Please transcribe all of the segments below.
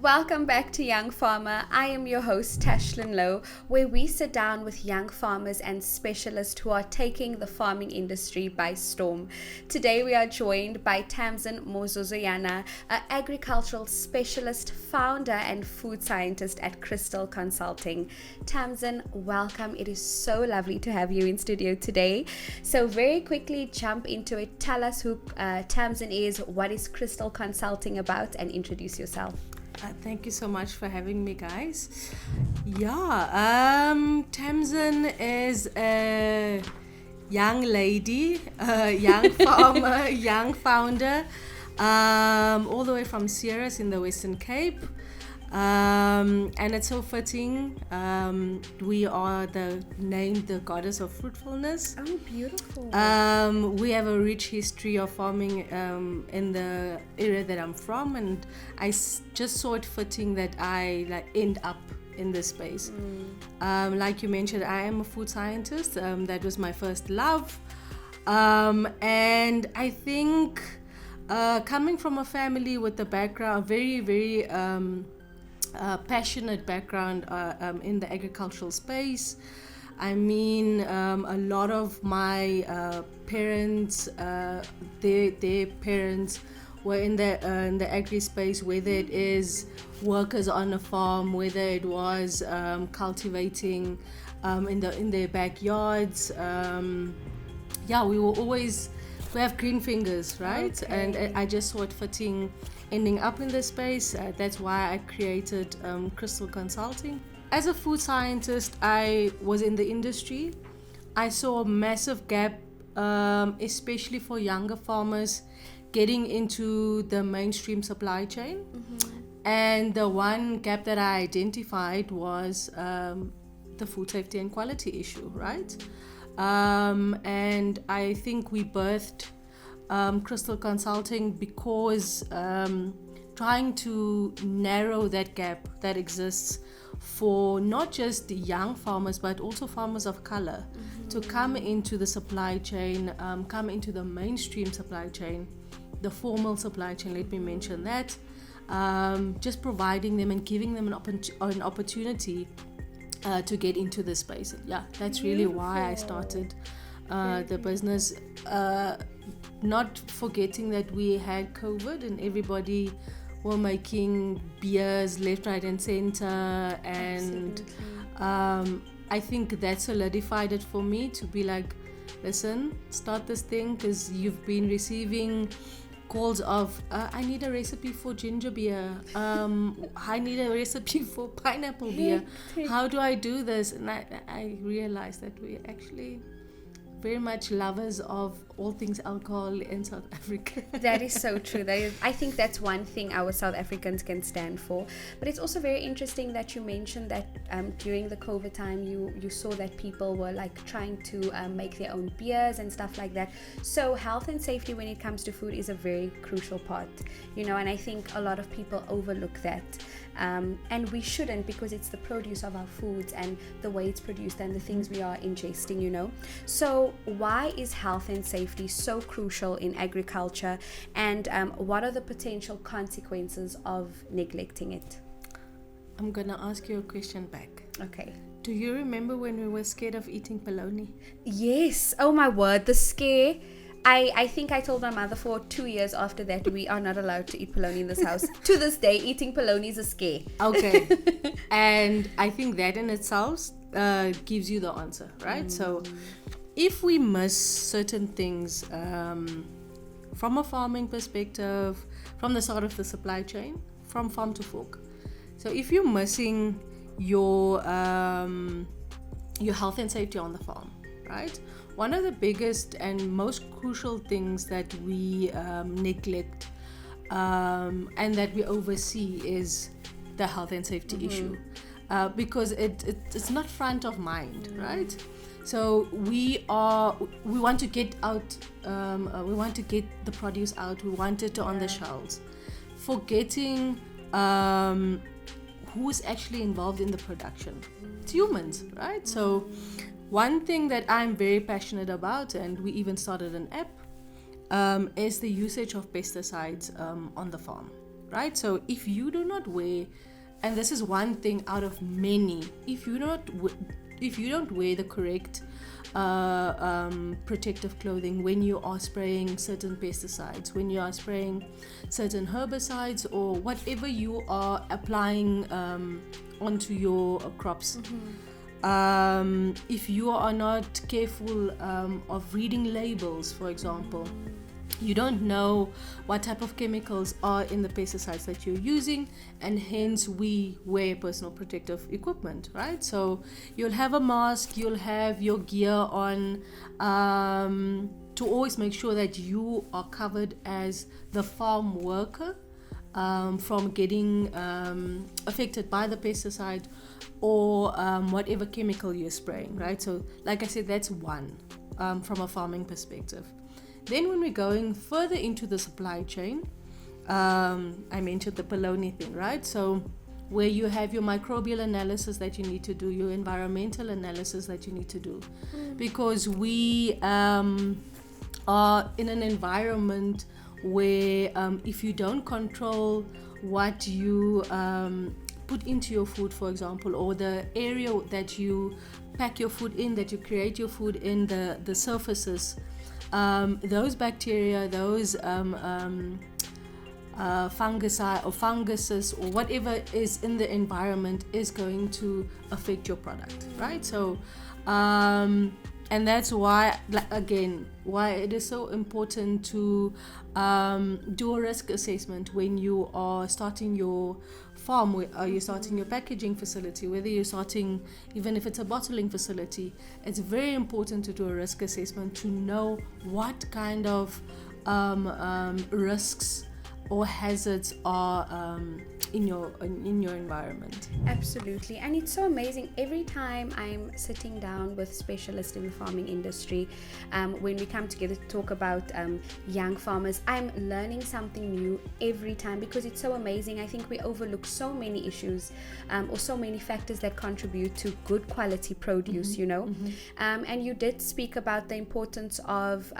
Welcome back to Young Farmer. I am your host, Tashlin Lowe, where we sit down with young farmers and specialists who are taking the farming industry by storm. Today we are joined by Tamsin Mzozoyana, an agricultural specialist, founder, and food scientist at Crystal Consulting. Tamsin, welcome. It is so lovely to have you in studio today. So very quickly jump into it. Tell us who Tamsin is, what is Crystal Consulting about, and introduce yourself. Thank you so much for having me, guys. Tamsin is a young lady, a young farmer, young founder, all the way from Sierras in the Western Cape. And it's so fitting. We are named the goddess of fruitfulness. Oh, beautiful. We have a rich history of farming in the area that I'm from, and just saw it fitting that I end up in this space. Like you mentioned, I am a food scientist. That was my first love, and I think coming from a family with a background, very passionate background in the agricultural space. I mean, a lot of my parents, their parents were in the agri space, whether it is workers on a farm, whether it was cultivating in their backyards. We have green fingers, right? Okay. And I just saw it fitting ending up in this space. That's why I created Crystal Consulting. As a food scientist, I was in the industry. I saw a massive gap, especially for younger farmers getting into the mainstream supply chain. And the one gap that I identified was the food safety and quality issue, right? And I think we birthed Crystal Consulting because trying to narrow that gap that exists for not just young farmers but also farmers of color to come into the supply chain, come into the mainstream supply chain, the formal supply chain, let me mention that, just providing them and giving them an opportunity to get into this space. Yeah, that's really why I started the business, not forgetting that we had COVID and everybody were making beers left, right and center, and I think that solidified it for me to be like, listen, start this thing, because you've been receiving calls of I need a recipe for ginger beer, I need a recipe for pineapple beer, how do I do this? And I realized that we're actually very much lovers of all things alcohol in South Africa. That is so true. I think that's one thing our South Africans can stand for. But it's also very interesting that you mentioned that during the COVID time, you saw that people were like trying to make their own beers and stuff like that. So health and safety when it comes to food is a very crucial part, and I think a lot of people overlook that. And we shouldn't, because it's the produce of our foods and the way it's produced and the things we are ingesting. So why is health and safety so crucial in agriculture, and what are the potential consequences of neglecting it? I'm gonna ask you a question back. Okay. Do you remember when we were scared of eating polony? Yes. Oh my word, the scare. I think I told my mother for 2 years after that we are not allowed to eat polony in this house. To this day, eating polony is a scare. Okay. And I think that in itself gives you the answer, right? So if we miss certain things from a farming perspective, from the start of the supply chain, from farm to fork. So if you're missing your health and safety on the farm, right? One of the biggest and most crucial things that we neglect and that we oversee is the health and safety issue, because it's not front of mind, right? So we want to get out, we want to get the produce out, we want it on the shelves, forgetting who's actually involved in the production. It's humans, right? So one thing that I'm very passionate about, and we even started an app, is the usage of pesticides on the farm. right? So if you do not wear, and this is one thing out of many, if you don't wear the correct protective clothing when you are spraying certain pesticides, when you are spraying certain herbicides, or whatever you are applying onto your crops, if you are not careful of reading labels, for example, you don't know what type of chemicals are in the pesticides that you're using, and hence we wear personal protective equipment, right? So you'll have a mask, you'll have your gear on, to always make sure that you are covered as the farm worker from getting affected by the pesticide or whatever chemical you're spraying, right? So like I said, that's one from a farming perspective. Then when we're going further into the supply chain, I mentioned the polony thing, right? So where you have your microbial analysis that you need to do, your environmental analysis that you need to do, because we are in an environment where if you don't control what you put into your food, for example, or the area that you pack your food in, that you create your food in, the surfaces, those bacteria, those fungicide or funguses or whatever is in the environment is going to affect your product, right? So and that's why, again, why it is so important to do a risk assessment when you are starting your farm, or you're starting your packaging facility, whether you're starting, even if it's a bottling facility. It's very important to do a risk assessment to know what kind of risks or hazards are in your environment. Absolutely. And it's so amazing. Every time I'm sitting down with specialists in the farming industry, when we come together to talk about young farmers, I'm learning something new every time, because it's so amazing. I think we overlook so many issues or so many factors that contribute to good quality produce, you know. And you did speak about the importance of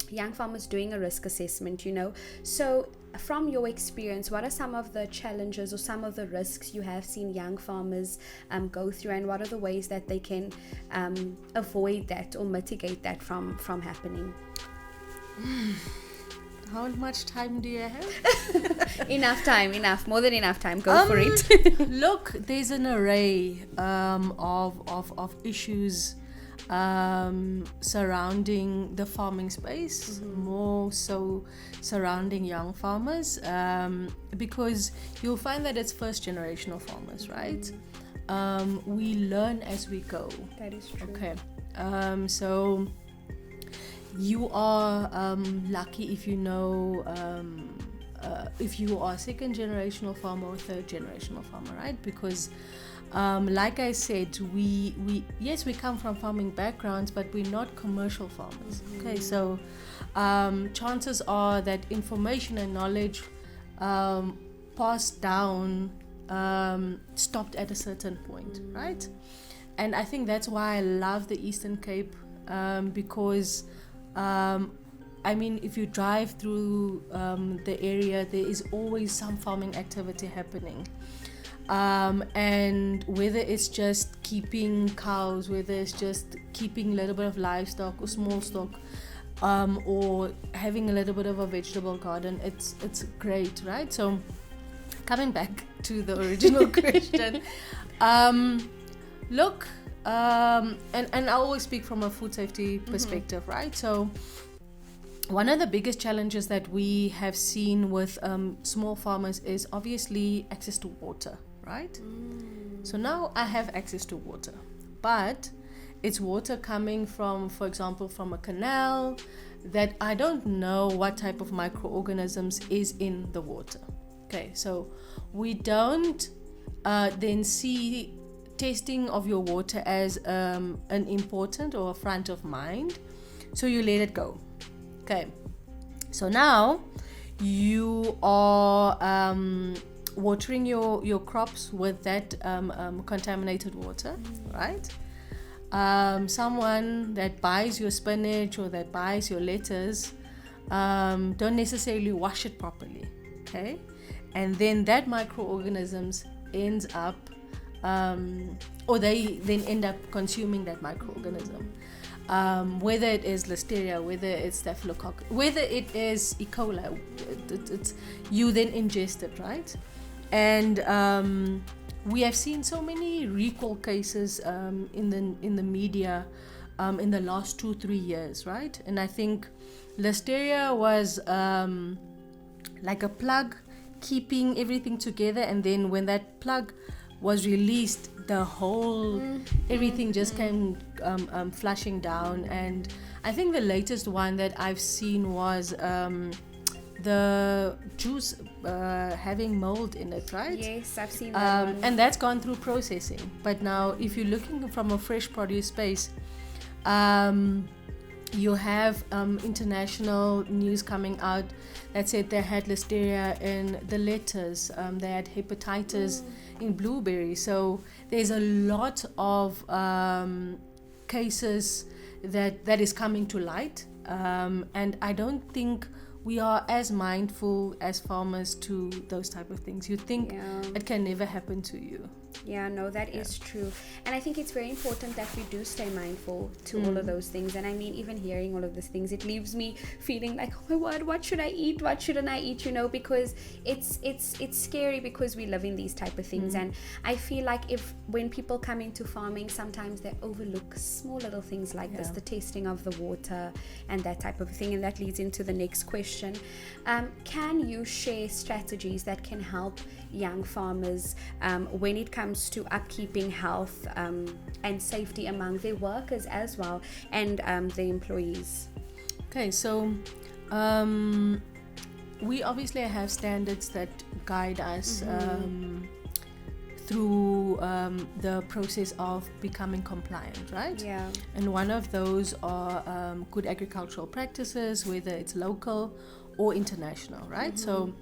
young farmers doing a risk assessment, you know. So from your experience, what are some of the challenges or some of the risks you have seen young farmers go through, and what are the ways that they can avoid that or mitigate that from happening? How much time do you have? Enough, more than enough time. Go for it. Look, there's an array of issues surrounding the farming space, more so surrounding young farmers, because you'll find that it's first generational farmers, right? We learn as we go. That is true. Okay. So you are lucky if you know if you are second generational farmer or third generational farmer, right? Because like I said, we yes, we come from farming backgrounds, but we're not commercial farmers. Okay, so chances are that information and knowledge passed down stopped at a certain point, right? And I think that's why I love the Eastern Cape, because I mean, if you drive through the area, there is always some farming activity happening. And whether it's just keeping cows, whether it's just keeping a little bit of livestock or small stock, or having a little bit of a vegetable garden, it's great, right? So coming back to the original question, look, and I always speak from a food safety perspective, right? So one of the biggest challenges that we have seen with small farmers is obviously access to water, right? So now I have access to water, but it's water coming from, for example, from a canal that I don't know what type of microorganisms is in the water. Okay, so we don't then see testing of your water as an important or a front of mind, so you let it go. Okay, so now you are watering your crops with that contaminated water, right? Someone that buys your spinach or that buys your lettuce don't necessarily wash it properly. okay, and then that microorganisms ends up or they then end up consuming that microorganism, whether it is listeria, whether it's staphylococcus, whether it is E. coli, it's you then ingest it, right? And we have seen so many recall cases in the media in the last 2-3 years, right? And I think listeria was like a plug keeping everything together, and then when that plug was released, the whole everything just came flushing down. And I think the latest one that I've seen was the juice having mold in it, right? Yes, I've seen that one. And that's gone through processing. But now if you're looking from a fresh produce space, you have international news coming out that said they had listeria in the lettuce, they had hepatitis in blueberries. So there's a lot of cases that is coming to light, and I don't think we are as mindful as farmers to those type of things. You think it can never happen to you. Yeah, no, that is true. And I think it's very important that we do stay mindful to all of those things. And I mean, even hearing all of these things, it leaves me feeling like, oh my word, what should I eat? What shouldn't I eat? You know, because it's scary because we live in these type of things. And I feel like when people come into farming, sometimes they overlook small little things like this, the testing of the water and that type of thing. And that leads into the next question. Can you share strategies that can help young farmers when it comes to upkeeping health and safety among their workers as well, and the employees? Okay, so we obviously have standards that guide us through the process of becoming compliant, right? Yeah. And one of those are good agricultural practices, whether it's local or international, right? So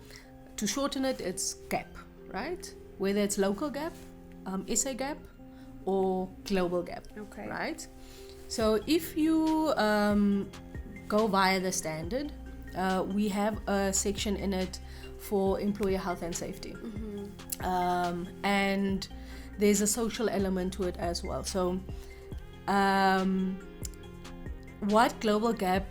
to shorten it, it's GAP, right? Whether it's local GAP, SA GAP, or global GAP, Okay. right? So if you go via the standard, we have a section in it for employer health and safety, and there's a social element to it as well. So what global GAP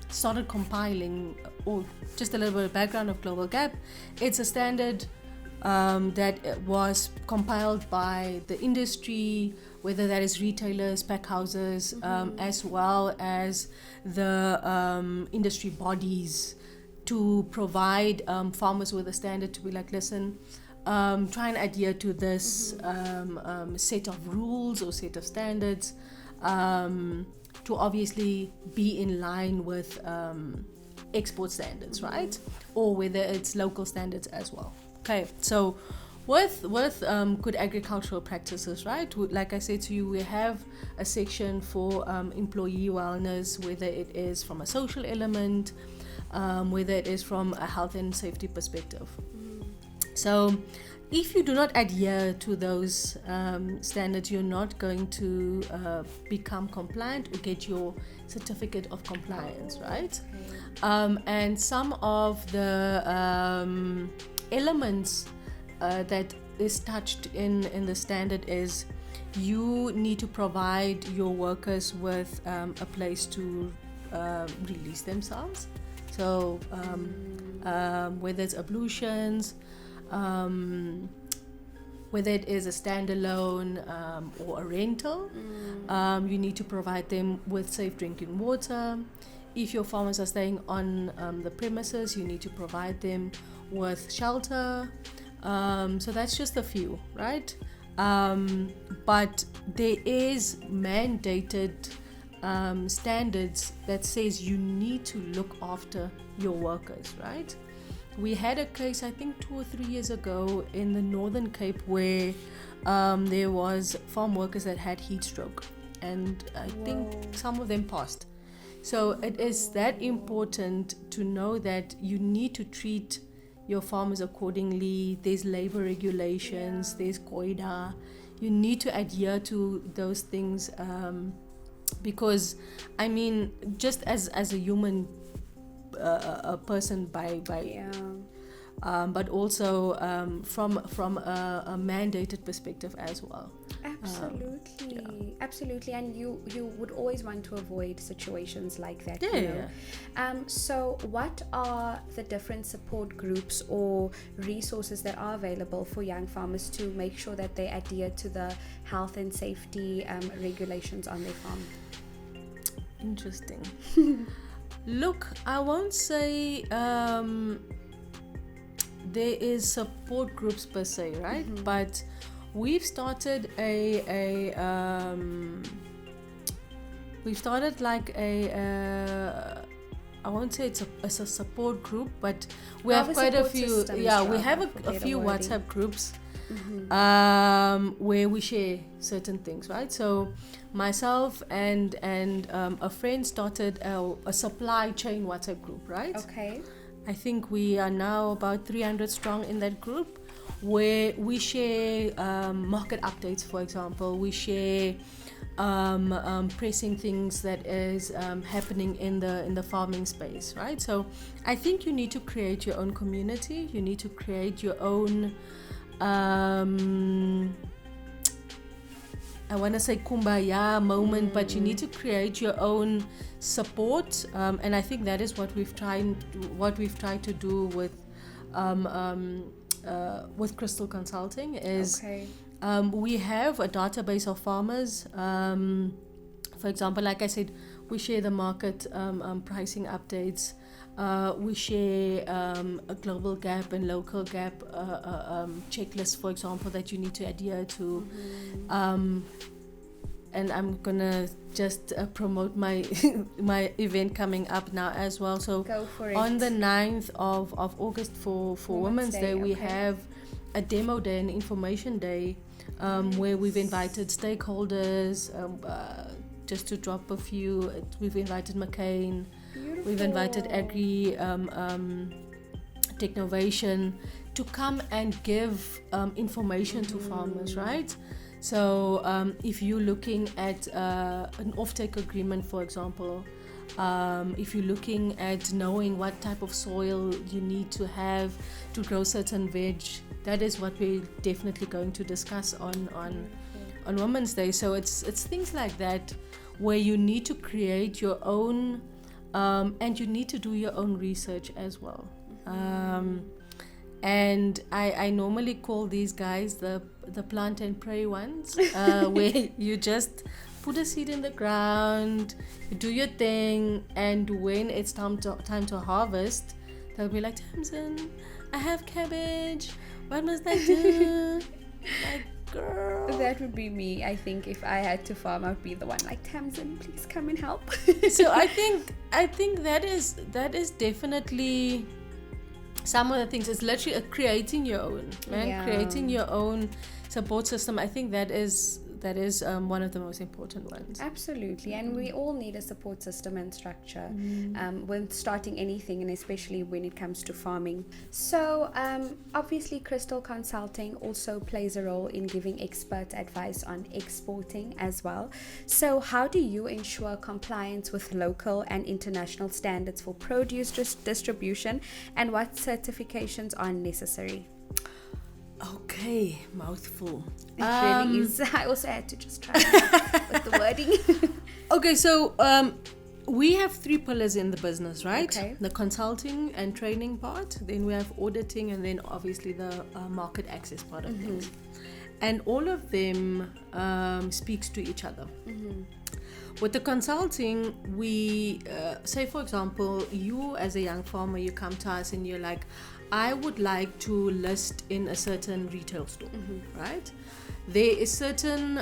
started compiling, or just a little bit of background of global GAP, it's a standard that was compiled by the industry, whether that is retailers, pack houses, as well as the industry bodies, to provide farmers with a standard to be like, listen, try and adhere to this set of rules or set of standards to obviously be in line with export standards, right? Or whether it's local standards as well. Okay, so with good agricultural practices, right? Like I said to you, we have a section for employee wellness, whether it is from a social element, whether it is from a health and safety perspective. So if you do not adhere to those standards, you're not going to become compliant or get your certificate of compliance, right? And some of the elements that is touched in the standard is you need to provide your workers with a place to release themselves. So whether it's ablutions, whether it is a standalone or a rental, you need to provide them with safe drinking water. If your farmers are staying on the premises, you need to provide them with shelter. So that's just a few, right? But there is mandated standards that says you need to look after your workers, right? We had a case, I think 2 or 3 years ago in the Northern Cape where there was farm workers that had heat stroke, and I think some of them passed. So it is that important to know that you need to treat your farmers accordingly. There's labor regulations, there's COIDA. You need to adhere to those things because, I mean, just as a human a person by Yeah. but also from a mandated perspective as well. Absolutely, absolutely, and you would always want to avoid situations like that. Yeah, You know? So, what are the different support groups or resources that are available for young farmers to make sure that they adhere to the health and safety regulations on their farm? Interesting. Look, I won't say there is support groups per se, right? Mm-hmm. But we've started like I won't say it's a support group, but we have quite a few. Yeah, we have a few WhatsApp groups. Where we share certain things, right? So myself and a friend started a supply chain WhatsApp group, right? Okay. I think we are now about 300 strong in that group, where we share market updates, for example. We share pressing things that is happening in the farming space, right? So I think you need to create your own community. You need to create your own I want to say kumbaya moment, but you need to create your own support, and I think that is what we've tried to do with Crystal Consulting. Is we have a database of farmers. For example, like I said, we share the market pricing updates. We share a global gap and local gap checklist, for example, that you need to adhere to. And I'm gonna just promote my my event coming up now as well. So Go for it. On the 9th of August for Women's Day, we have a demo day, an information day, where we've invited stakeholders, just to drop a few. We've invited McCain. Beautiful. We've invited Agri Technovation to come and give information to farmers, right? So if you're looking at an offtake agreement, for example, if you're looking at knowing what type of soil you need to have to grow certain veg, that is what we're definitely going to discuss on Women's Day. So it's things like that where you need to create your own and you need to do your own research as well. And I normally call these guys the plant and pray ones, where you just put a seed in the ground, you do your thing, and when it's time to harvest, they'll be like, Tamsin, I have cabbage, what must I do? Like, girl. That would be me. I think if I had to farm, I'd be the one like, Tamsin, please come and help. So I think that is definitely some of the things. It's literally creating your own, man. Yeah. Creating your own support system. I think that is one of the most important ones. Absolutely, and we all need a support system and structure when starting anything, and especially when it comes to farming. So obviously Crystal Consulting also plays a role in giving expert advice on exporting as well. So how do you ensure compliance with local and international standards for produce distribution, and what certifications are necessary? Okay, mouthful. It really is. I also had to just try with the wording. Okay, so we have 3 pillars in the business, right? Okay. The consulting and training part, then we have auditing, and then obviously the market access part of things. And all of them speaks to each other. With the consulting, we say, for example, you as a young farmer, you come to us and you're like, I would like to list in a certain retail store, right? There is certain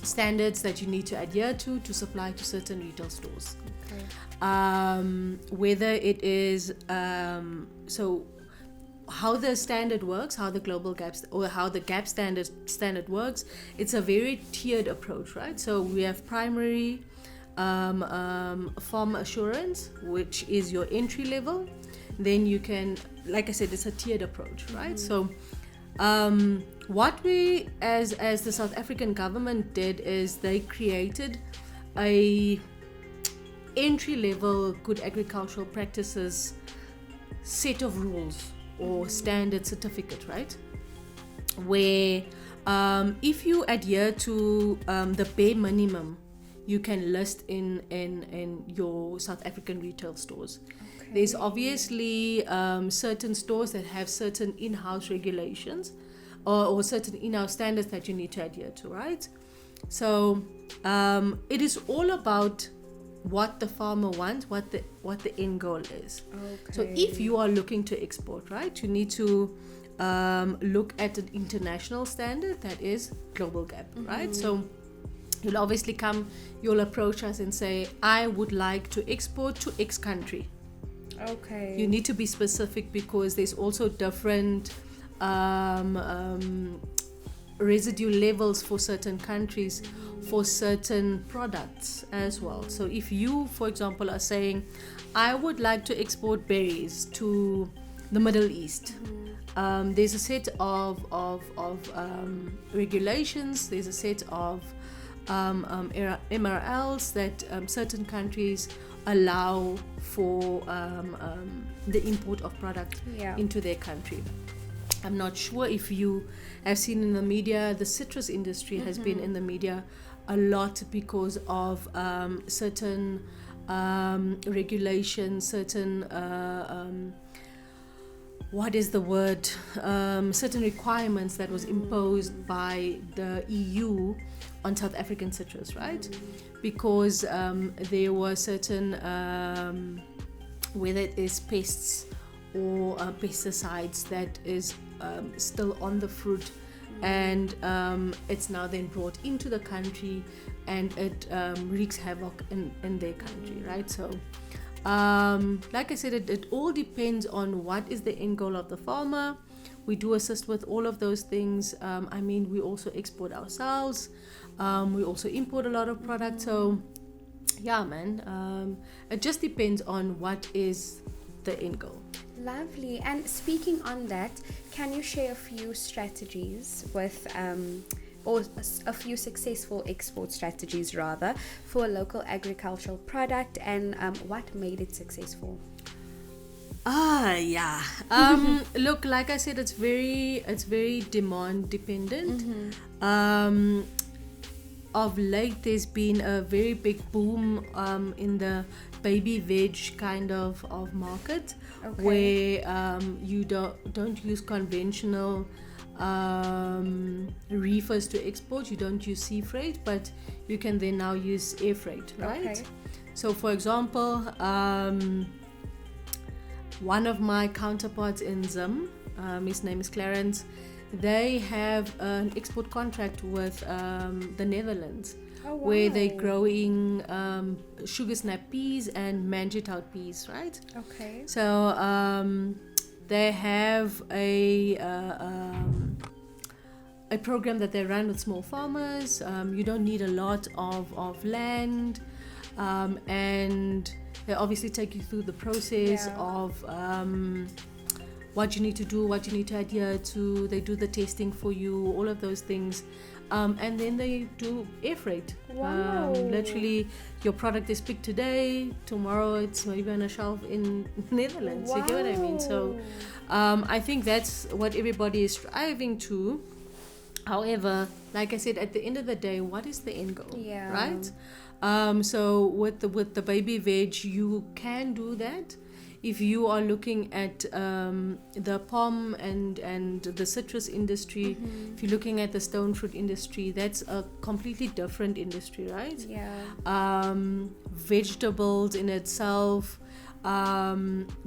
standards that you need to adhere to supply to certain retail stores. Okay. Whether it is so how the standard works, how the global gaps or how the gap standard works, it's a very tiered approach, right? So we have primary farm assurance, which is your entry level. Then you can, like I said, it's a tiered approach, right? So what we as the South African government did is they created a entry level good agricultural practices set of rules or standard certificate, right? Where if you adhere to the bare minimum, you can list in your South African retail stores. Okay. There's obviously certain stores that have certain in-house regulations or certain in-house standards that you need to adhere to, right? So it is all about what the farmer wants, what the end goal is. Okay. So if you are looking to export, right, you need to look at an international standard that is global gap, right? So you'll approach us and say, I would like to export to X country. Okay. You need to be specific because there's also different residue levels for certain countries for certain products as well. So if you, for example, are saying, I would like to export berries to the Middle East, there's a set of regulations, there's a set of MRLs that certain countries allow for the import of product into their country. I'm not sure if you have seen in the media, the citrus industry has been in the media a lot because of certain regulations, certain certain requirements that was imposed by the EU on South African citrus, right? Because there were certain, whether it is pests or pesticides that is still on the fruit, and it's now then brought into the country, and it wreaks havoc in their country, right? So like I said, it all depends on what is the end goal of the farmer. We do assist with all of those things. We also export ourselves. We also import a lot of products. So yeah, man, it just depends on what is the end goal. Lovely. And speaking on that, can you share a few strategies with or a few successful export strategies rather for a local agricultural product, and what made it successful? Look, like I said, it's very demand dependent. Of late, there's been a very big boom in the baby veg kind of market, where you don't use conventional reefers to export. You don't use sea freight, but you can then now use air freight, right? Okay. So for example, one of my counterparts in Zim, his name is Clarence, they have an export contract with the Netherlands. Oh, wow. Where they're growing sugar snap peas and mangitouth peas, right? Okay. So they have a program that they run with small farmers. You don't need a lot of land, and they obviously take you through the process of what you need to do, what you need to adhere to. They do the testing for you, all of those things. And then they do air freight. Wow. Literally, your product is picked today, tomorrow it's maybe on a shelf in Netherlands. Wow. You get what I mean? So I think that's what everybody is striving to. However, like I said, at the end of the day, what is the end goal? Yeah. Right? So with the baby veg, you can do that. If you are looking at the palm and the citrus industry, if you're looking at the stone fruit industry, that's a completely different industry, right? Yeah. Vegetables in itself,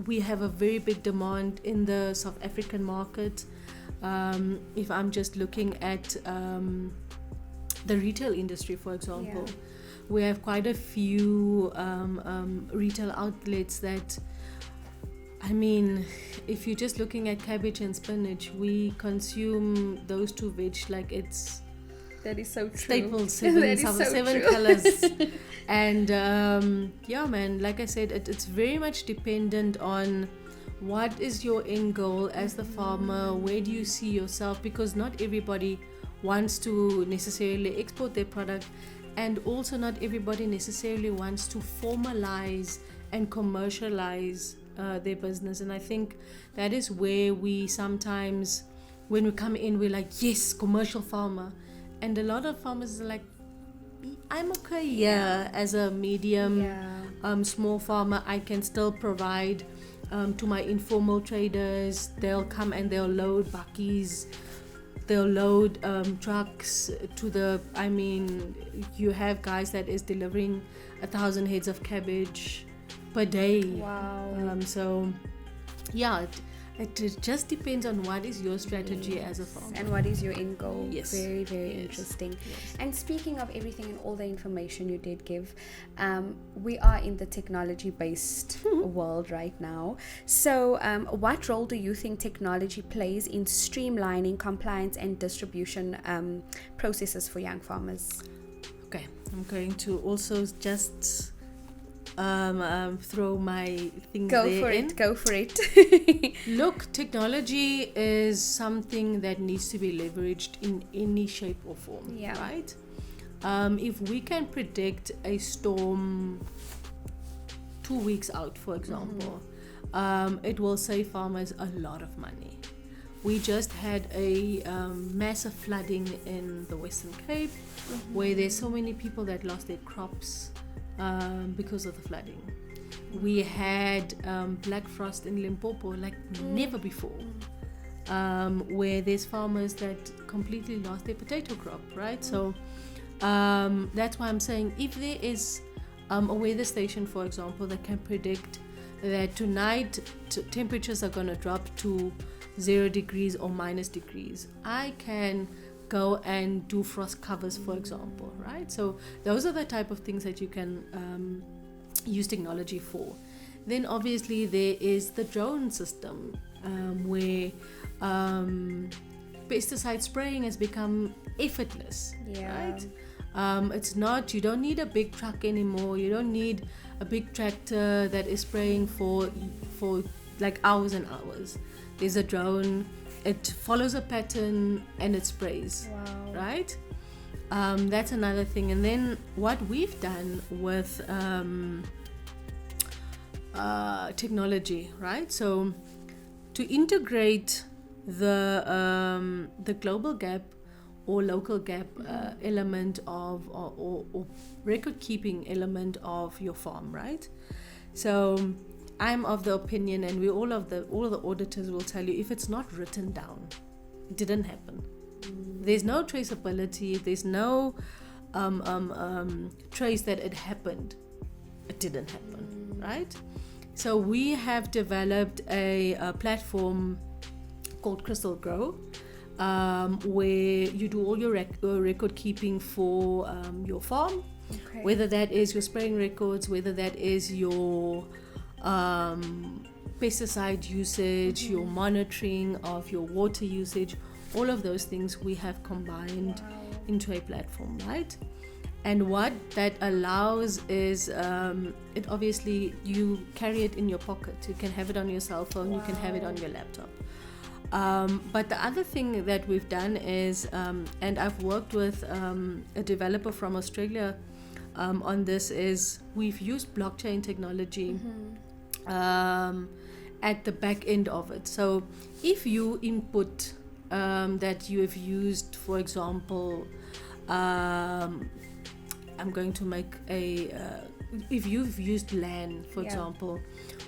we have a very big demand in the South African market. If I'm just looking at the retail industry, for example, we have quite a few retail outlets that, if you're just looking at cabbage and spinach, we consume those two veg like it's that is so true. Staples, seven colors. And like I said, it's very much dependent on what is your end goal as the farmer. Where do you see yourself? Because not everybody wants to necessarily export their product. and also not everybody necessarily wants to formalize and commercialize their business. And I think that is where we sometimes, when we come in, we're like, yes, commercial farmer. And a lot of farmers are like, I'm okay here as a medium, small farmer. I can still provide to my informal traders. They'll come and they'll load bakkies, they'll load trucks to the, I mean, you have guys that is delivering 1,000 heads of cabbage per day. Wow. So yeah, it just depends on what is your strategy as a farmer and what is your end goal. Yes. Very, very Yes. interesting. Yes. And speaking of everything and all the information you did give, we are in the technology based world right now. So what role do you think technology plays in streamlining compliance and distribution processes for young farmers? Okay, I'm going to also just throw my things Go there for in. it, go for it. Look, technology is something that needs to be leveraged in any shape or form, Yeah. right? If we can predict a storm 2 weeks out, for example, it will save farmers a lot of money. We just had a massive flooding in the Western Cape, where there's so many people that lost their crops because of the flooding. We had black frost in Limpopo like never before, where there's farmers that completely lost their potato crop, right? So that's why I'm saying, if there is a weather station, for example, that can predict that tonight temperatures are going to drop to 0 degrees or minus degrees, I can go and do frost covers, for example, right? So those are the type of things that you can use technology for. Then obviously there is the drone system, where pesticide spraying has become effortless, right? It's not, you don't need a big truck anymore, you don't need a big tractor that is spraying for like hours and hours. There's a drone, it follows a pattern and it sprays. Wow. Right? That's another thing. And then what we've done with technology, right? So to integrate the global gap or local gap element of or record keeping element of your farm, right? So I'm of the opinion, and all of the auditors will tell you, if it's not written down, it didn't happen. There's no traceability, there's no trace that it happened, it didn't happen, right? So we have developed a platform called Crystal Grow, where you do all your record keeping for your farm, whether that is your spraying records, whether that is your pesticide usage, your monitoring of your water usage, all of those things we have combined into a platform, right? And what that allows is, it obviously, you carry it in your pocket, you can have it on your cell phone, you can have it on your laptop. But the other thing that we've done is, and I've worked with a developer from Australia on this, is we've used blockchain technology at the back end of it. So if you input that you have used, for example, I'm going to make if you've used land, for example,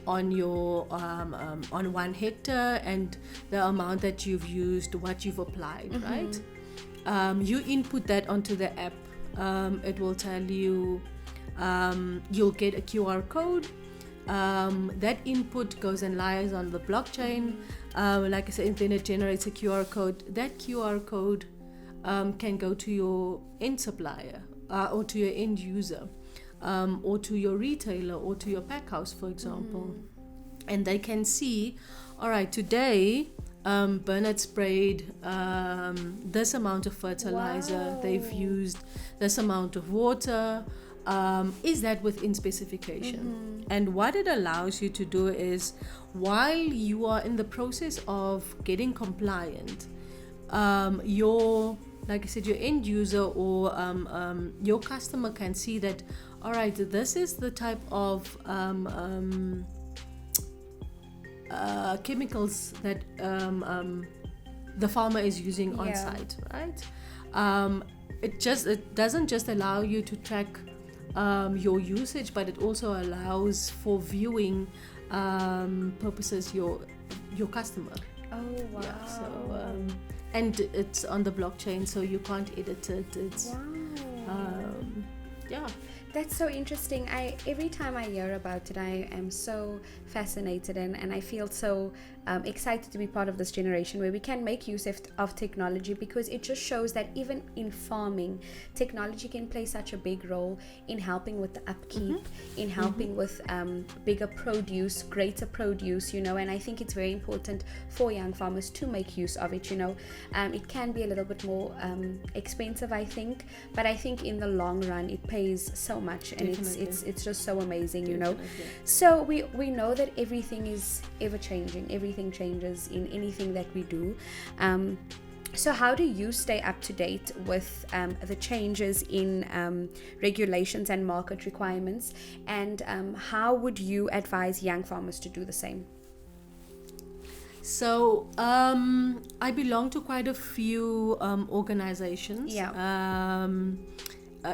on your on 1 hectare, and the amount that you've used, what you've applied, right? You input that onto the app. It will tell you, you'll get a QR code. That input goes and lies on the blockchain. Like I said, then it generates a QR code. That QR code can go to your end supplier, or to your end user, or to your retailer, or to your pack house, for example. And they can see, all right, today Bernard sprayed this amount of fertilizer, they've used this amount of water. Is that within specification? And what it allows you to do is, while you are in the process of getting compliant, your like I said, your end user or your customer can see that, all right, this is the type of chemicals that the farmer is using on site, right? It doesn't just allow you to track your usage, but it also allows for viewing purposes your customer. Oh wow! Yeah, so and it's on the blockchain, so you can't edit it. It's yeah. That's so interesting. Every time I hear about it, I am so fascinated and I feel so excited to be part of this generation where we can make use of technology, because it just shows that even in farming, technology can play such a big role in helping with the upkeep, in helping with bigger produce, greater produce, you know, and I think it's very important for young farmers to make use of it, you know. It can be a little bit more expensive, I think, but I think in the long run it pays so much, and it's just so amazing, you know. So we know that everything is ever changing, everything changes in anything that we do. So how do you stay up to date with the changes in regulations and market requirements, and how would you advise young farmers to do the same? So I belong to quite a few organizations,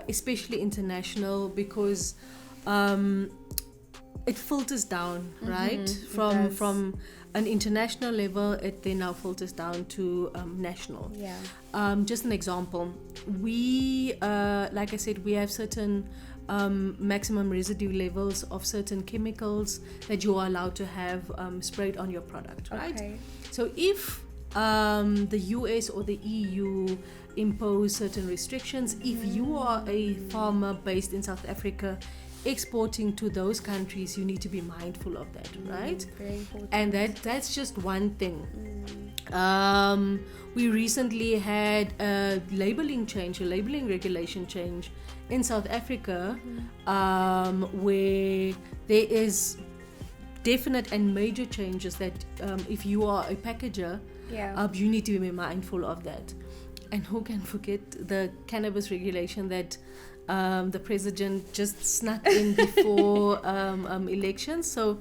especially international, because it filters down, right? From an international level, it then now filters down to national. Just an example, we like I said, we have certain maximum residue levels of certain chemicals that you are allowed to have sprayed on your product, right? Okay. So if the US or the EU impose certain restrictions, if you are a farmer based in South Africa exporting to those countries, you need to be mindful of that, right? Very important. And that's just one thing. We recently had a labeling regulation change in South Africa, where there is definite and major changes that if you are a packager, you need to be mindful of that. And who can forget the cannabis regulation that the president just snuck in before elections? So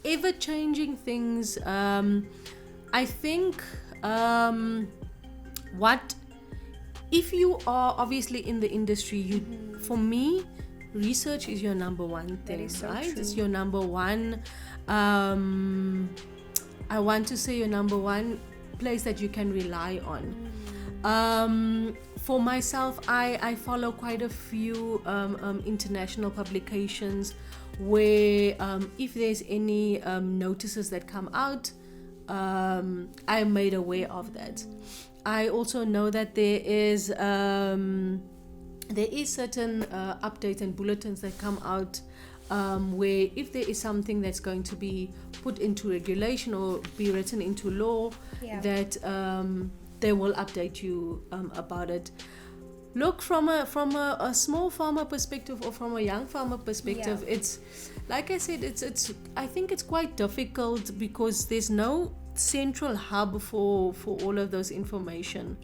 ever-changing things. I think if you are obviously in the industry, for me, research is your number one thing. That is so right? true. It's your number one. I want to say your number one place that you can rely on. For myself, I follow quite a few international publications where if there's any notices that come out, I'm made aware of that. I also know that there is certain updates and bulletins that come out where if there is something that's going to be put into regulation or be written into law, that they will update you about it. Look, from a small farmer perspective or from a young farmer perspective, it's like I said, it's I think it's quite difficult because there's no central hub for all of those information.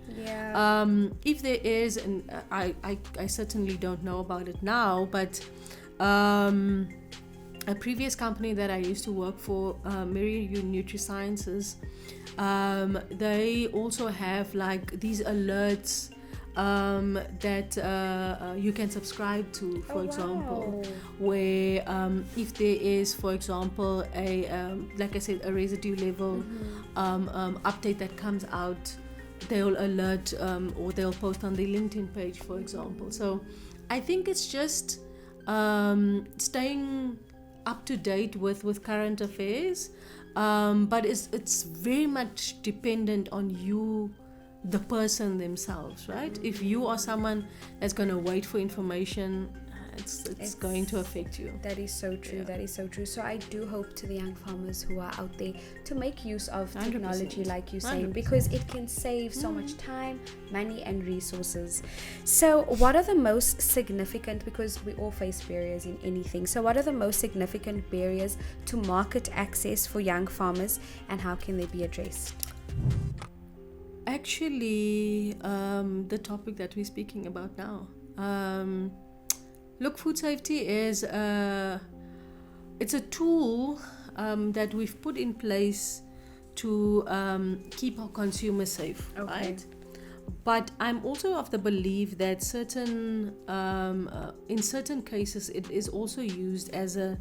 If there is, and I certainly don't know about it now, but a previous company that I used to work for, Mary NutriSciences, they also have like these alerts that you can subscribe to, for example, where if there is, for example, a like I said, a residue level update that comes out, they'll alert or they'll post on their LinkedIn page, for example. So I think it's just staying up to date with current affairs, but it's very much dependent on you, the person themselves, right? If you are someone that's going to wait for information, it's going to affect you. That is so true. That is so true. So I do hope to the young farmers who are out there to make use of technology, 100%. Like you're saying, 100%. Because it can save so much time, money, and resources. So what are the most significant, because we all face barriers in anything, so what are the most significant barriers to market access for young farmers, and how can they be addressed? Actually, the topic that we're speaking about now. Look, food safety is it's a tool that we've put in place to keep our consumers safe, right? But I'm also of the belief that in certain cases, it is also used as a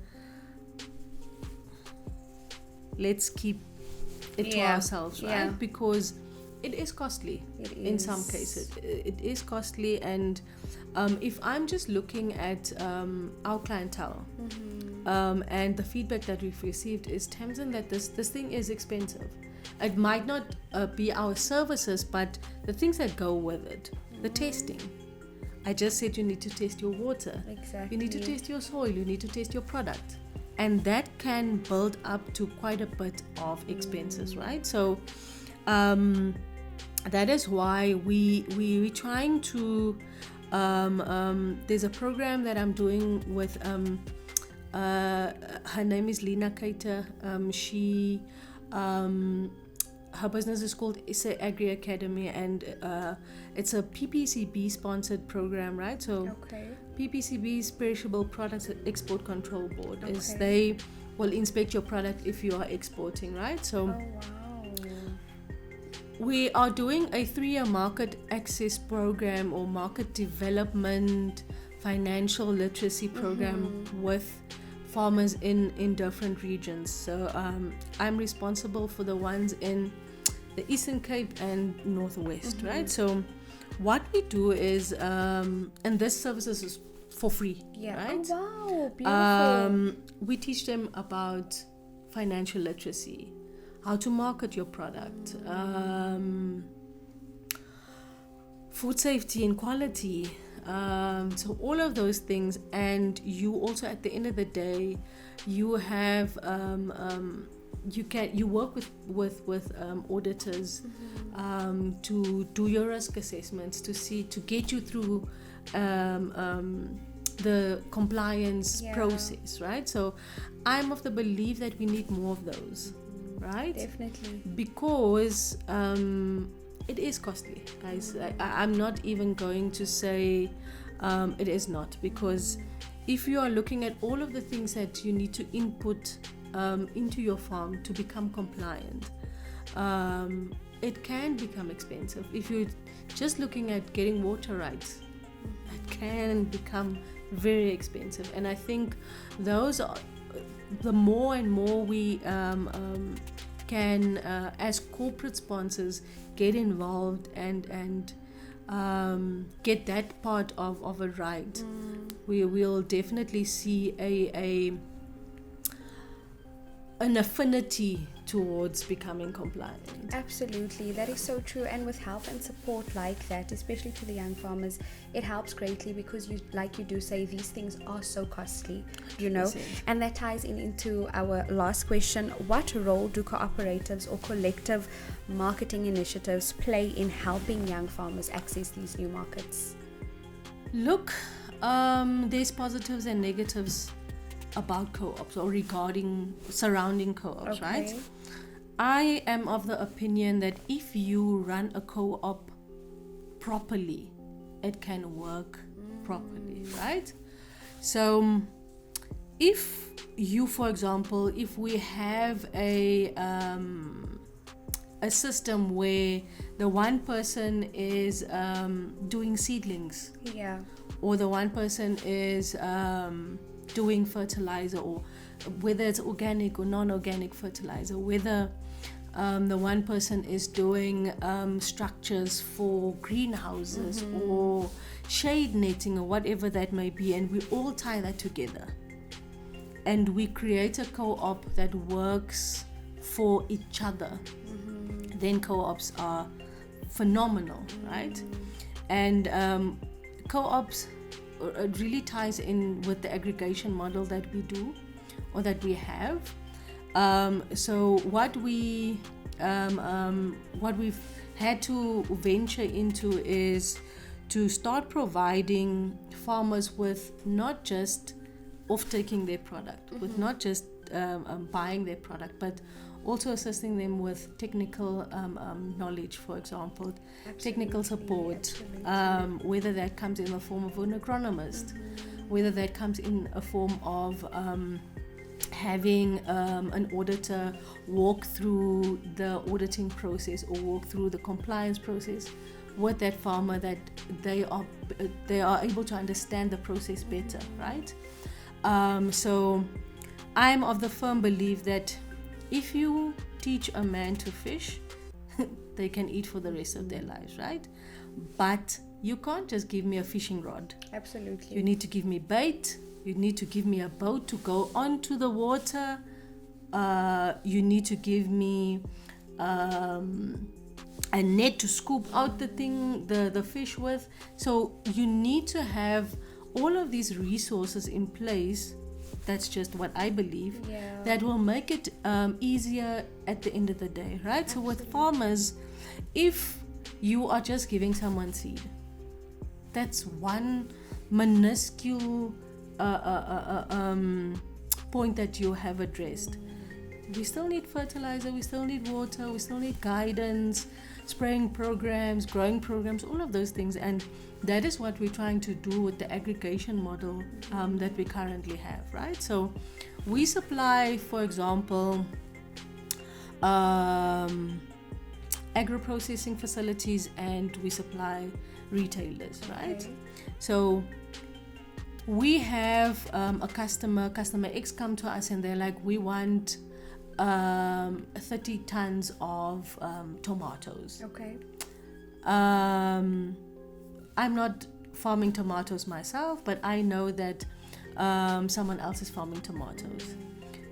let's keep it to ourselves, right? Because it is costly in some cases. It is costly, and if I'm just looking at our clientele and the feedback that we've received is, Tamsin, that this thing is expensive. It might not be our services, but the things that go with it, the testing. I just said you need to test your water. Exactly. You need to test your soil. You need to test your product. And that can build up to quite a bit of expenses, right? So that is why we're trying to there's a program that I'm doing with her name is Lena Keita. She her business is called Issa Agri Academy, and it's a PPCB sponsored program, right? So PPCB's Perishable Products Export Control Board is they will inspect your product if you are exporting, right? So we are doing a 3-year market access program or market development financial literacy program with farmers in different regions. So I'm responsible for the ones in the Eastern Cape and Northwest, right? So what we do is, and this services is for free, right? Oh, wow, beautiful. We teach them about financial literacy, how to market your product, food safety and quality, so all of those things. And you also, at the end of the day, you have you work with auditors to do your risk assessments, to get you through the compliance process, right? So I'm of the belief that we need more of those, right? Definitely. Because it is costly, guys. I'm not even going to say it is not, because if you are looking at all of the things that you need to input into your farm to become compliant, it can become expensive. If you're just looking at getting water rights, it can become very expensive. And I think those are the more and more we can as corporate sponsors get involved and get that part of a right, we will definitely see an affinity towards becoming compliant. Absolutely, that is so true. And with help and support like that, especially to the young farmers, it helps greatly, because you do say, these things are so costly, you know. 100%. And that ties into our last question: what role do cooperatives or collective marketing initiatives play in helping young farmers access these new markets? Look, there's positives and negatives about co-ops or surrounding co-ops, right? I am of the opinion that if you run a co-op properly, it can work properly, right? So if you, for example, if we have a system where the one person is doing seedlings, or the one person is doing fertilizer, or whether it's organic or non-organic fertilizer, whether the one person is doing structures for greenhouses or shade netting or whatever that may be, and we all tie that together and we create a co-op that works for each other, then co-ops are phenomenal, right? And co-ops, it really ties in with the aggregation model that we do, or that we have. So what we've had to venture into is to start providing farmers with not just off-taking their product, with not just buying their product, but also assisting them with technical knowledge, for example, technical support, whether that comes in the form of an agronomist, whether that comes in a form of having an auditor walk through the auditing process or walk through the compliance process with that farmer, that they are able to understand the process better, right? So I'm of the firm belief that if you teach a man to fish, they can eat for the rest of their lives, right? But you can't just give me a fishing rod. Absolutely. You need to give me bait. You need to give me a boat to go onto the water. You need to give me a net to scoop out the fish with. So you need to have all of these resources in place. That's just what I believe. Yeah. That will make it easier at the end of the day, right? Absolutely. So with farmers, if you are just giving someone seed, that's one minuscule point that you have addressed. We still need fertilizer, we still need water, we still need guidance, spraying programs, growing programs, all of those things. And that is what we're trying to do with the aggregation model that we currently have, right? So we supply, for example, agro-processing facilities, and we supply retailers, right? Okay. So we have a customer X come to us and they're like, we want 30 tons of tomatoes. Okay. I'm not farming tomatoes myself, but I know that someone else is farming tomatoes.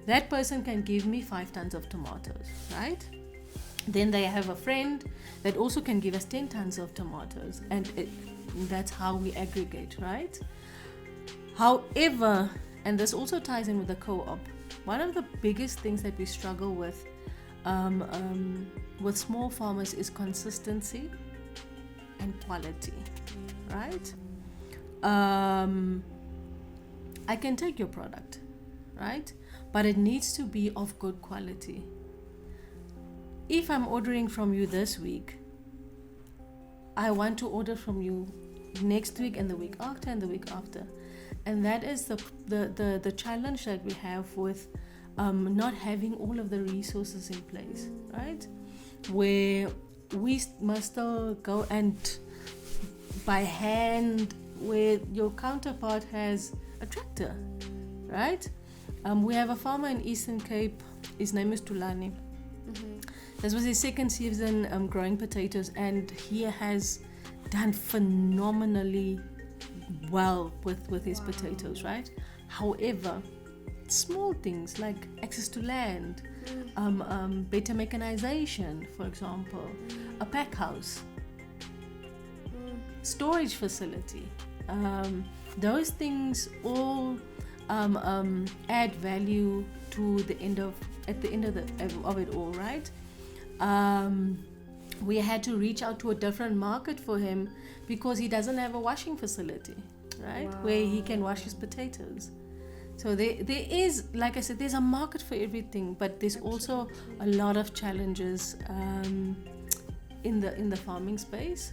That person can give me 5 tons of tomatoes, right? Then they have a friend that also can give us 10 tons of tomatoes, and that's how we aggregate, right? However, and this also ties in with the co-op, one of the biggest things that we struggle with small farmers is consistency and quality, right? I can take your product, right? But it needs to be of good quality. If I'm ordering from you this week, I want to order from you next week and the week after and the week after. And that is the challenge that we have with not having all of the resources in place, right? Where we must still go and by hand, where your counterpart has a tractor, right? We have a farmer in Eastern Cape, his name is Tulani. This was his second season growing potatoes, and he has done phenomenally well with his potatoes, right? However, small things like access to land, better mechanization, for example, a pack house, storage facility, those things all add value to the end of it all, right? We had to reach out to a different market for him because he doesn't have a washing facility, right? Wow. Where he can wash his potatoes. So there is, like I said, there's a market for everything, but there's also a lot of challenges in the farming space.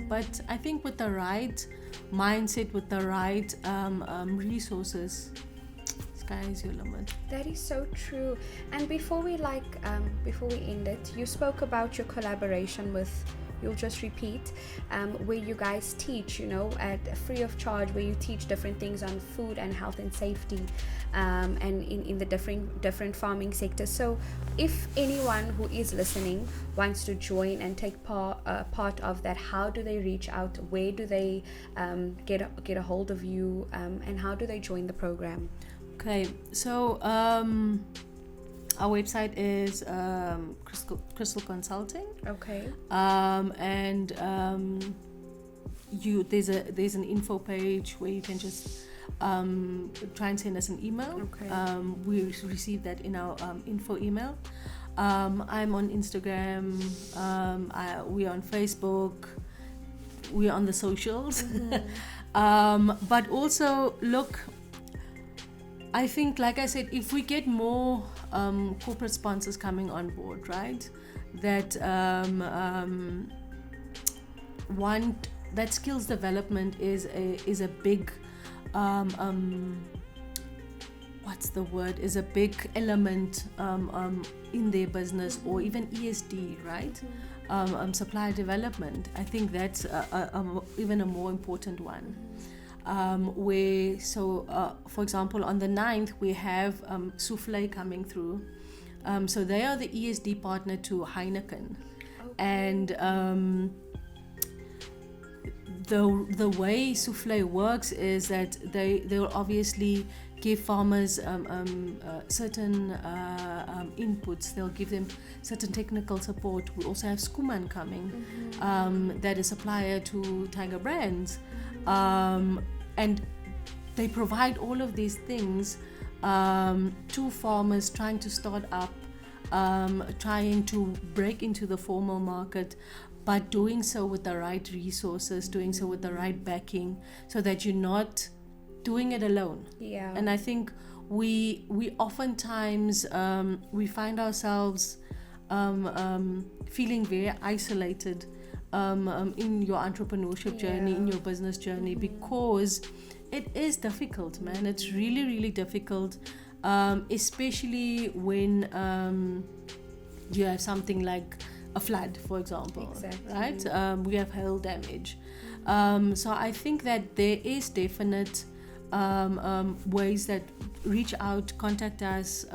But I think with the right mindset, with the right resources, sky is your limit. That is so true. And before we end it, you spoke about your collaboration with, you'll just repeat, where you guys teach, at free of charge, where you teach different things on food and health and safety, and in the different farming sectors. So if anyone who is listening wants to join and take part of that, how do they reach out? Where do they get a hold of you, and how do they join the program? Okay, so our website is Crystal Consulting. Okay. And there's an info page where you can just try and send us an email. Okay. We receive that in our info email. I'm on Instagram. We're on Facebook. We're on the socials. But also, look, I think, like I said, if we get more corporate sponsors coming on board, right, that want that skills development is a big what's the word, is a big element in their business, or even ESD, right? Supplier development. I think that's even a more important one. For example, on the 9th, we have Soufflé coming through. So they are the ESD partner to Heineken. Okay. And the way Soufflé works is that they'll obviously give farmers certain inputs. They'll give them certain technical support. We also have Skuman coming, that is supplier to Tiger Brands, and they provide all of these things to farmers trying to start up, trying to break into the formal market, but doing so with the right resources, doing so with the right backing, so that you're not doing it alone. Yeah. And I think we oftentimes we find ourselves feeling very isolated in your entrepreneurship journey, in your business journey, because it is difficult, man. It's really, really difficult, especially when you have something like a flood, for example. Exactly. Right? We have hail damage. So I think that there is definite ways that reach out, contact us.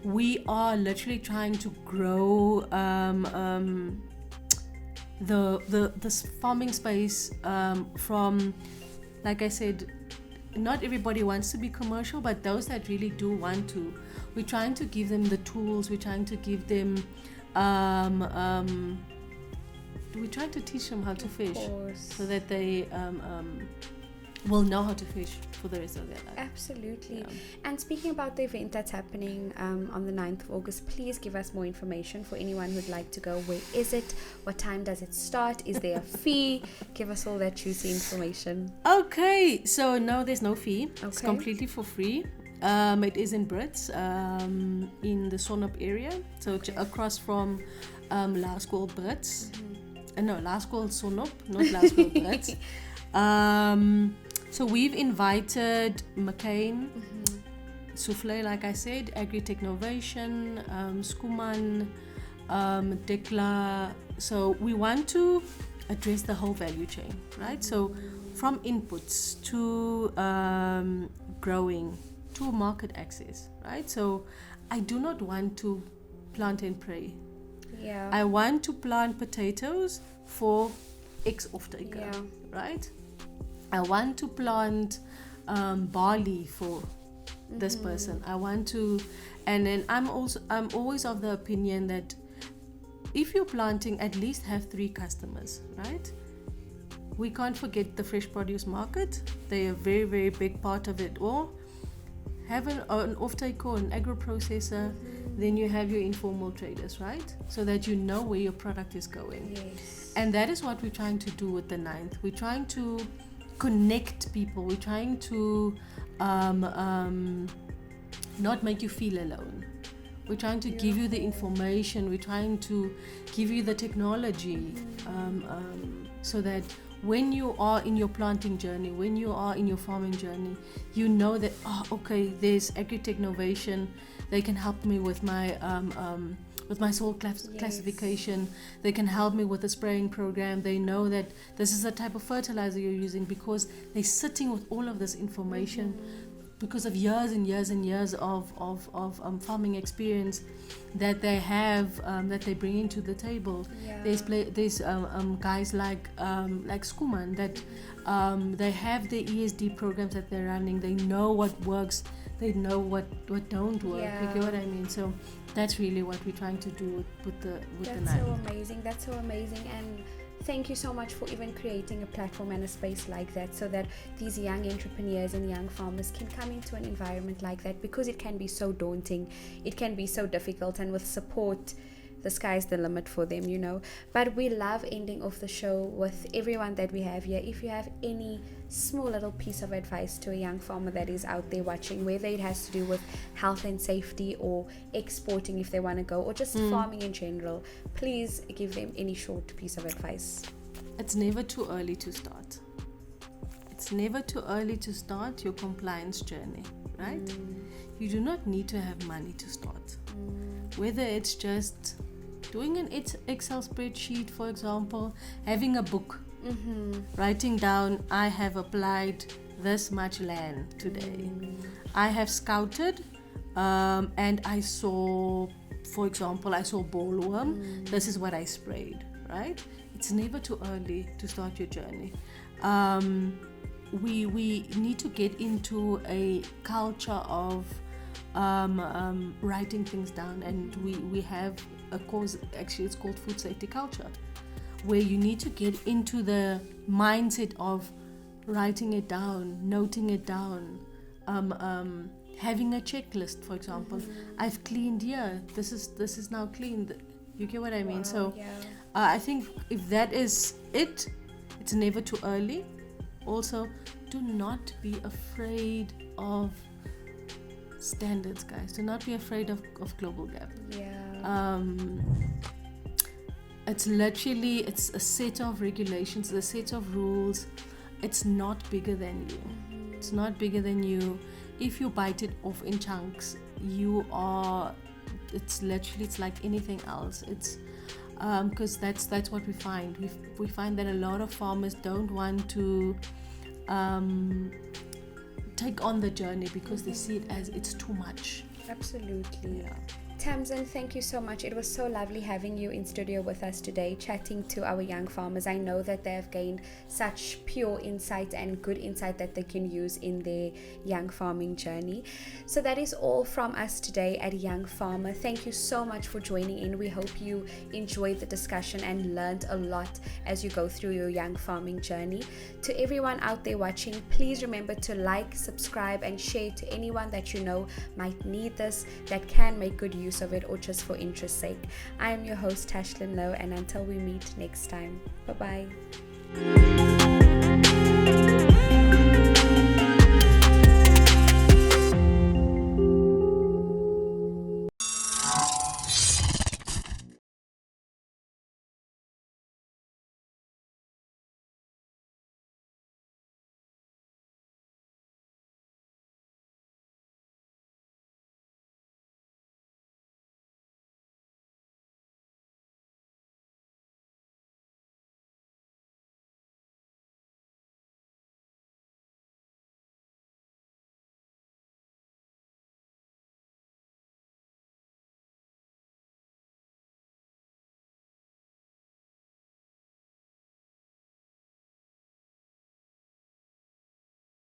We are literally trying to grow the farming space from, like I said, not everybody wants to be commercial, but those that really do want to, we're trying to give them the tools. We're trying to give them we're trying to teach them how to fish, so that they will know how to fish for the rest of their life. Absolutely. Yeah. And speaking about the event that's happening on the 9th of August, please give us more information for anyone who'd like to go. Where is it? What time does it start? Is there a fee? Give us all that juicy information. Okay, so no, there's no fee. Okay. It's completely for free. It is in Brits, in the Sonop area, so across from Laerskool Brits. No, Laerskool Sonop, not Laerskool Brits. So we've invited McCain, Soufflé, like I said, Agri-Technovation, Skuman, Dekla. So we want to address the whole value chain, right? So from inputs to growing to market access, right? So I do not want to plant and pray. Yeah. I want to plant potatoes for X off-taker, right? I want to plant barley for this person. I want to, and then I'm always of the opinion that if you're planting, at least have 3 customers, right? We can't forget the fresh produce market. They're a very, very big part of it all. Have an off-taker, an agro-processor, then you have your informal traders, right? So that you know where your product is going. Yes. And that is what we're trying to do with the 9th. We're trying to connect people. We're trying to not make you feel alone. We're trying to give you the information. We're trying to give you the technology, so that when you are in your planting journey, when you are in your farming journey, you know that, okay, there's Agri-Technovation. They can help me with my soil classification. They can help me with the spraying program. They know that this is the type of fertilizer you're using, because they're sitting with all of this information because of years and years and years of farming experience that they have, that they bring into the table. There's guys like Skuman that they have the ESD programs that they're running. They know what works. They know what don't work. You get what I mean? So that's really what we're trying to do with the That's so amazing. That's so amazing. And thank you so much for even creating a platform and a space like that, so that these young entrepreneurs and young farmers can come into an environment like that, because it can be so daunting, it can be so difficult, and with support the sky's the limit for them, you know. But we love ending off the show with everyone that we have here. If you have any small little piece of advice to a young farmer that is out there watching, whether it has to do with health and safety or exporting if they want to go, or just farming in general, please give them any short piece of advice. It's never too early to start. It's never too early to start your compliance journey, right? You do not need to have money to start. Whether it's just doing an Excel spreadsheet, for example, having a book, writing down, I have applied this much land today. I have scouted and I saw, for example, I saw bollworm. This is what I sprayed, right? It's never too early to start your journey. We need to get into a culture of writing things down, and we have a course, actually it's called food safety culture, where you need to get into the mindset of writing it down, noting it down, having a checklist. For example, I've cleaned here, this is now clean. You get what I mean? So I think if that is it, it's never too early. Also, do not be afraid of standards, guys. Do not be afraid of global gap. It's literally, it's a set of regulations, a set of rules. It's not bigger than you. It's not bigger than you. If you bite it off in chunks, it's literally, it's like anything else. It's because that's what we find. We find that a lot of farmers don't want to take on the journey because they see it as it's too much. Absolutely. Tamsin, thank you so much. It was so lovely having you in studio with us today, chatting to our young farmers. I know that they have gained such pure insight and good insight that they can use in their young farming journey. So that is all from us today at Young Farmer. Thank you so much for joining in. We hope you enjoyed the discussion and learned a lot as you go through your young farming journey. To everyone out there watching, please remember to like, subscribe, and share to anyone that you know might need this, that can make good use of it, or just for interest's sake. I am your host, Tashlyn Lowe, and until we meet next time, bye-bye.